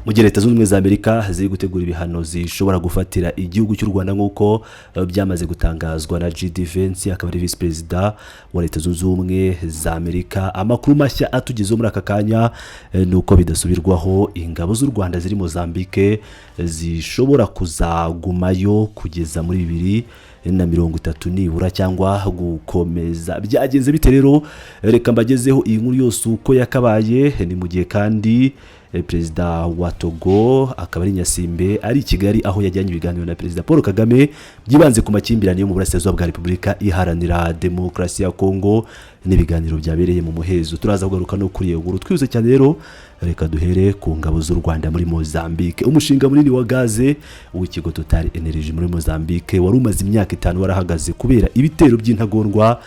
mu gihe Leta Zunze Ubumwe za Amerika ziri gutegura ibihano zishobora gufatira igihugu cy'u Rwanda nk'uko byamaze gutangazwa na J.D. Vance akaba ari Vice Perezida wa Leta Zunze Ubumwe za Amerika. Amakuru mashya atugezeho muri aka kanya nuko bidasubirwaho ingabo z'u Rwanda ziri Mozambique zishobora kuzagumayo kugeza muri 2030 nibura cyangwa gukomeza. Byagenze bite rero? Reka mbagezeho iyi nkuru yose uko yakabaye. Ni mu gihe kandi Perezida wa Togo akaba ari Nyasimbe ari i Kigali aho yajyanye ibiganiro na Perezida Paul Kagame byibanze ku makimbirane yo mu burasirazuba bwa Repubulika Iharanira Demokarasi ya Kongo n'ibiganiro byabereye mu muhezo. Turaza kugaruka no kuri iyo nkuru twihuse cyane rero. Reka duhere ku ngabo z'u Rwanda muri Mozambique. Umushinga munini wa gaze w'ikigo Total Energy muri Mozambique wari umaze imyaka 5 warahagaze kubera ibitero by'intagondwa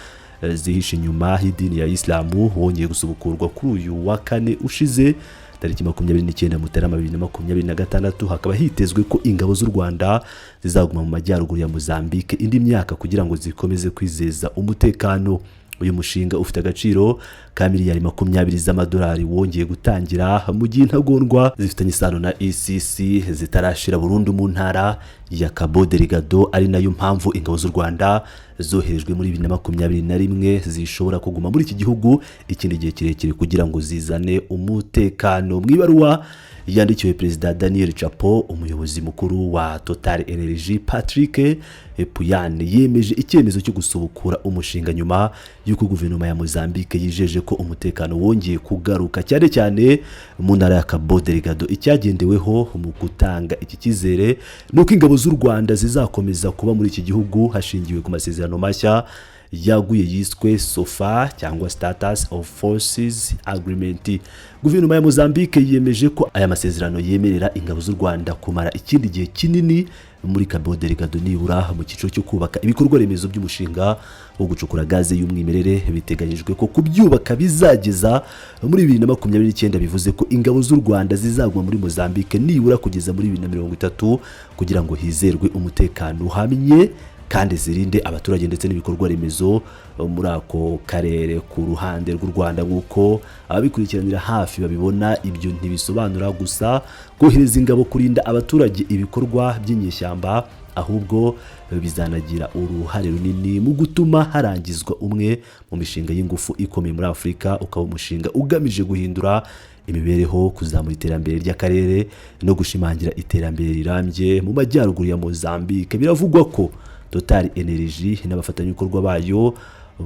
zihishe inyuma y'idini ya Islamu wongeye gusubukurwa kuri uyu wa kane ushize tariki 29 Mutarama 2026. Hakaba hitezwe ko ingabo z'u Rwanda zizaguma mu majyaruguru ya Mozambique indi myaka kugira ngo zikomeze kwizeza umutekano. Uyu mushinga ufite agaciro ka miliyari 20 z'amadolari wongeye gutangira mu gihe intagondwa zifitanye isano na ICC zitarashira burundu mu ntara ya Cabo Delgado, ari nayo mpamvu ingabo z'u Rwanda zoherejwe muri 2021 zishobora kuguma muri iki gihugu ikindi gihe kirekire kugira ngo zizane umutekano. Mu ibaruwa yandikiwe Perezida Daniel Chapo, umuyobozi mukuru wa Total Energy Patrick Puyane yemeje icyemezo cyo gusubukura umushinga nyuma y'uko guverinoma ya Mozambique yijeje ko umutekano wongeye kugaruka cyane cyane mu ntara ya Cabo Delgado. Icyagendeweho mu gutanga iki cyizere nuko ingabo z'u Rwanda zizakomeza kuba muri iki gihugu hashingiwe ku masezerano mashya yaguye yiswe SOFA cyangwa Status of Forces Agreement. Guverinoma ya Mozambique yiyemeje ko aya masezerano yemerera ingabo z'u Rwanda kumara ikindi gihe kinini muri Cabo Delgado nibura mu cyiciro cyo kubaka ibikorwa remezo by'umushinga wo gucukura gaze y'umwimerere. Biteganyijwe ko kubyubaka bizageza muri 2029. Bivuze ko ingabo z'u Rwanda zizagwa muri Mozambique nibura kugeza muri 2030 kugira ngo hizerwe umutekano uhamye kandi zirinde abaturage ndetse n'ibikorwa remezo muri ako karere. Ku ruhande rw'u Rwanda nk'uko ababikurikiranira hafi babibona, ibyo ntibisobanura gusa kohereza ingabo kurinda abaturage ibikorwa by'inyeshyamba, ahubwo bizanagira uruhare runini mu gutuma harangizwa umwe mu mishinga y'ingufu ikomeye muri Afurika, ukaba umushinga ugamije guhindura imibereho, kuzamura iterambere ry'akarere no gushimangira iterambere rirambye mu majyaruguru ya Mozambique. Biravugwa ko Total Energy n'abafatanyabikorwa bayo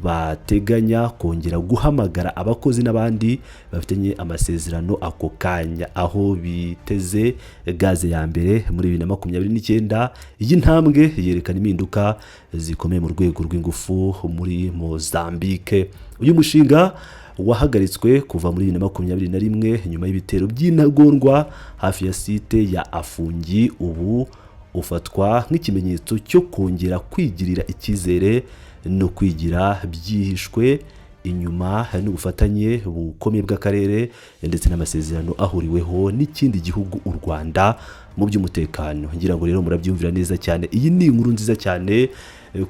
bateganya kongera guhamagara abakozi n'abandi bafitanye amasezerano ako kanya, aho biteze gaze ya mbere muri 2029. Iyi ntambwe yerekana impinduka zikomeye mu rwego rw'ingufu muri Mozambique. Uyu mushinga wahagaritswe kuva muri 2021 nyuma y'ibitero by'intagondwa hafi ya site ya Afungi. Ubu ufatwa nk'ikimenyetso cyo kongera kwigirira icyizere no kwigira byihishwe inyuma n'ubufatanye bukomeye bw'akarere ndetse n'amasezerano ahuriweho n'ikindi gihugu u Rwanda mu by'umutekano. Ngira ngo rero murabyumvira neza cyane. Iyi ni inkuru nziza cyane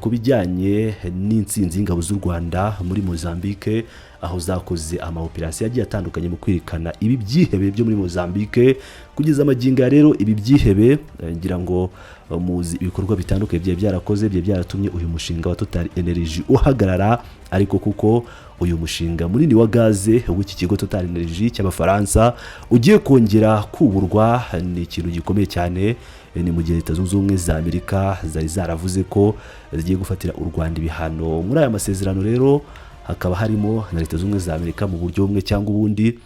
ku bijyanye n'intsinzi y'ingabo z'u Rwanda muri Mozambique, aho zakoze amaoperasiyo agiye atandukanye mu kwirikana ibi byihebe byo muri Mozambique. Kugeza amaginga rero ibi byihebe ngira ngo muzi ibikorwa bitandukanye bye byarakoze bye byaratumye uyu mushinga wa Total Energy uhagarara, ariko kuko uyu mushinga munini wa gaze w'iki kigo Total Energy cy'Abafaransa ugiye kongera kuburwa ni ikintu gikomeye cyane. Ni mu gihe Leta Zunze Ubumwe za Amerika zari zaravuze ko zigiye gufatira u Rwanda ibihano. Muri aya masezerano rero hakaba harimo na Leta Zunze Ubumwe za Amerika mu buryo bumwe cyangwa ubundi,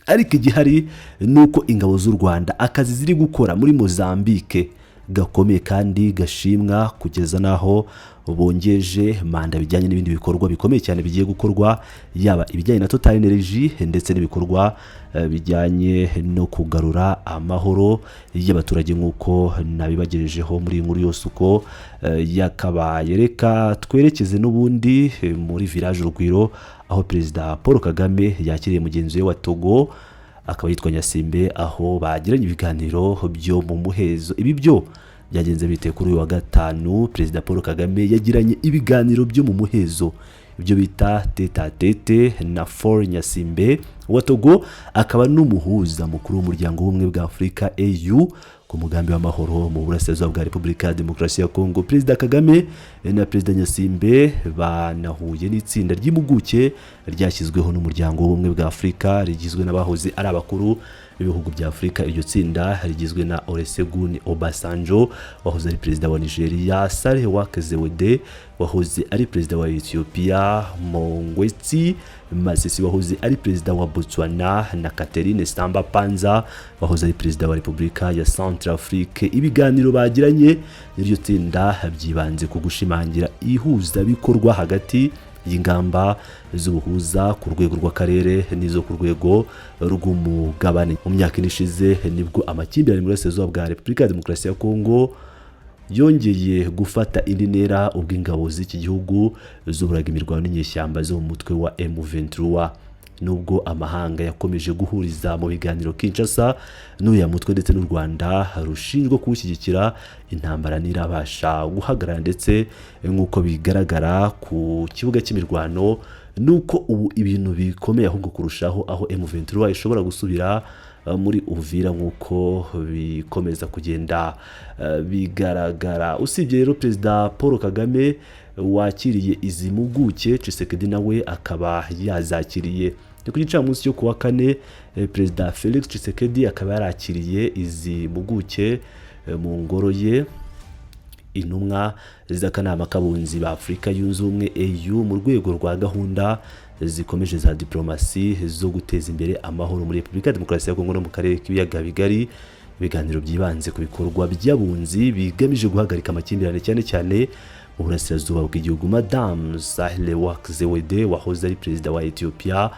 ariko igihari nuko ingabo z'u Rwanda akazi ziri gukora muri Mozambique gakomeye kandi gashimwa kugeza naho bongeje manda bijyanye n'ibindi bikorwa bikomeye cyane bigiye gukorwa, yaba ibijyanye na Total Energy ndetse n'ibikorwa bijyanye no kugarura amahoro y'abaturage nk'uko nabibagejejeho muri inkuru yose uko yakabaye. Reka twerekeze n'ubundi muri village Urugwiro aho Perezida Paul Kagame yakiriye mugenzi we wa Togo akaba yitwa Nyasimbe, aho bagiranye ibiganiro byo mu muhezo. Ibi byo byagenze bite kuri uyu wa gatanu. Perezida Paul Kagame yagiranye ibiganiro byo mu muhezo ibyo bita tete a tete na For Nyasimbe wa Togo akaba n'umuhuza mukuru w'umuryango w'ubumwe bwa Afurika AU ku mugambi w'amahoro mu burasirazuba bwa Repubulika ya Demokarasi ya Kongo. Perezida Kagame na Perezida Nyasimbe banahuye n'itsinda ry'impuguke ryashyizweho n'umuryango w'ubumwe bwa Afurika rigizwe n'abahoze ari abakuru b'ibihugu bya Afurika. Iryo tsinda rigizwe na Olusegun Obasanjo wahoze ari perezida wa Nigeria, Saleh Wak Zewde wahoze ari perezida wa Ethiopia, Mongwetsi Masisi wahoze ari perezida wa Botswana na Catherine Samba Panza wahoze ari perezida wa Repubulika ya Centrafrique. Ibiganiro bagiranye n'iryo tsinda byibanze ku gushimangira ihuza bikorwa hagati y'ingamba z'ubuhuza ku rwego rw'akarere n'izo ku rwego rw'umugabane. Mu myaka ishize nibwo amakimbirane mu burasirazuba bwa Repubulika ya Demokarasi ya Kongo yongeye gufata indi ntera ubwo ingabo z'iki gihugu zuburaga imirwano n'inyeshyamba zo mu mutwe wa M23. Nubwo amahanga yakomeje guhuriza mu biganiro Kinshasa n'uya mutwe ndetse n'u Rwanda rushinzwe kuwushyigikira, intambara ntirabasha guhagarara, ndetse nk'uko bigaragara ku kibuga cy'imirwano nuko ubu ibintu bikomeye ahubwo kurushaho, aho M23 ishobora gusubira muri Uvira nk'uko bikomeza kugenda bigaragara. Usibye rero Perezida Paul Kagame wakiriye izi mpuguke, Tshisekedi nawe akaba yazakiriye. Ku gicamunsi cyo kuwa kane Perezida Felix Tshisekedi akaba yarakiriye izi mpuguke mu ngoro ye. Intumwa z'akanama k'abunzi ba Afurika yunze ubumwe AU mu rwego rwa gahunda zikomeje za diplomasi zo guteza imbere amahoro muri Repubulika ya Demokarasi ya Kongo no mu karere k'ibiyaga bigari. Ibiganiro byibanze ku bikorwa by'abunzi bigamije guhagarika amakimbirane cyane cyane mu burasirazuba bw'igihugu. Madame Saleh Wak Zewde wahoze ari perezida wa Ethiopia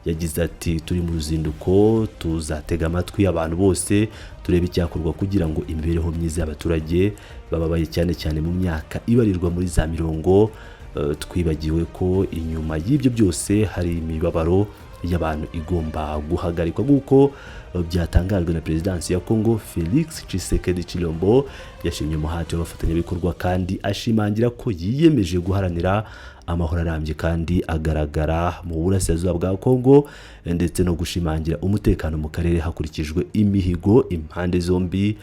yagize ati, turi mu ruzinduko, tuzatega amatwi abantu bose turebe icyakorwa kugira ngo imibereho myiza y'abaturage bababaye cyane cyane mu myaka ibarirwa muri za mirongo. Twibagiwe ko inyuma y'ibyo byose hari imibabaro y'abantu igomba guhagarikwa, nk'uko byatangajwe na Perezidansi ya Kongo. Felix Tshisekedi Tshilombo yashimye umuhati w'abafatanyabikorwa kandi ashimangira ko yiyemeje guharanira amahoro arambye kandi agaragara mu burasirazuba bwa Kongo, ndetse no gushimangira umutekano mu karere hakurikijwe imihigo impande zombi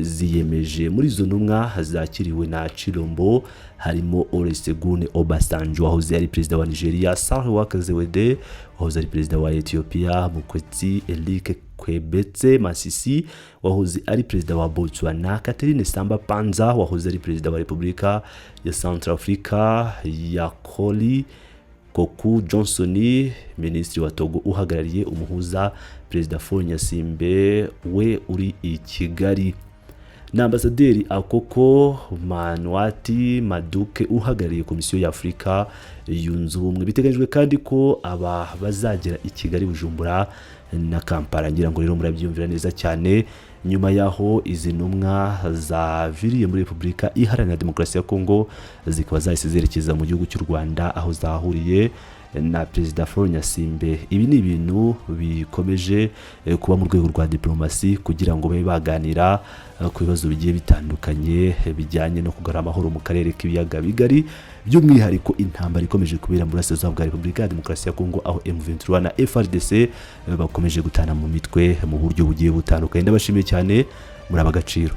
ziyemeje. Muri izo ntumwa zakiriwe na Tshilombo harimo Olusegun Obasanjo wahoze ari perezida wa Nigeria, Saleh Wak Zewde wahoze ari perezida wa Ethiopia, Mongwetsi Elike Kwebetse Masisi wahoze ari perezida wa Botswana, Catherine Samba Panza wahoze ari perezida wa Repubulika ya Centrafrica, Yakoli Koku Johnson minisitiri wa Togo uhagarariye umuhuza Perezida Faure Nyasimbe we uri i Kigali, na Ambasaderi Akoko Manwati Maduke uhagarariye Komisiyo ya Afurika yunze ubumwe. Biteganyijwe kandi ko aba bazagera i Kigali, Bujumbura na Kampala. Ngira ngo rero murabyumvira neza cyane. Nyuma yaho izi ntumwa zaviriye muri Repubulika Iharanira Demokarasi ya Kongo zikaba zahise zerekeza mu gihugu cy'u Rwanda, aho zahuriye na Perezida Faure Nyasimbe. Ibi ni ibintu bikomeje kuba mu rwego rwa diplomasi kugira ngo babe baganira ku bibazo bigiye bitandukanye bijyanye no kugarura amahoro mu karere k'ibiyaga bigari, by'umwihariko intambara ikomeje kubera mu burasirazuba bwa Repubulika ya Demokarasi ya Kongo, aho M23 na FARDC bakomeje gutana mu mitwe mu buryo bugiye butandukanye. Ndabashimiye cyane, muri abagaciro.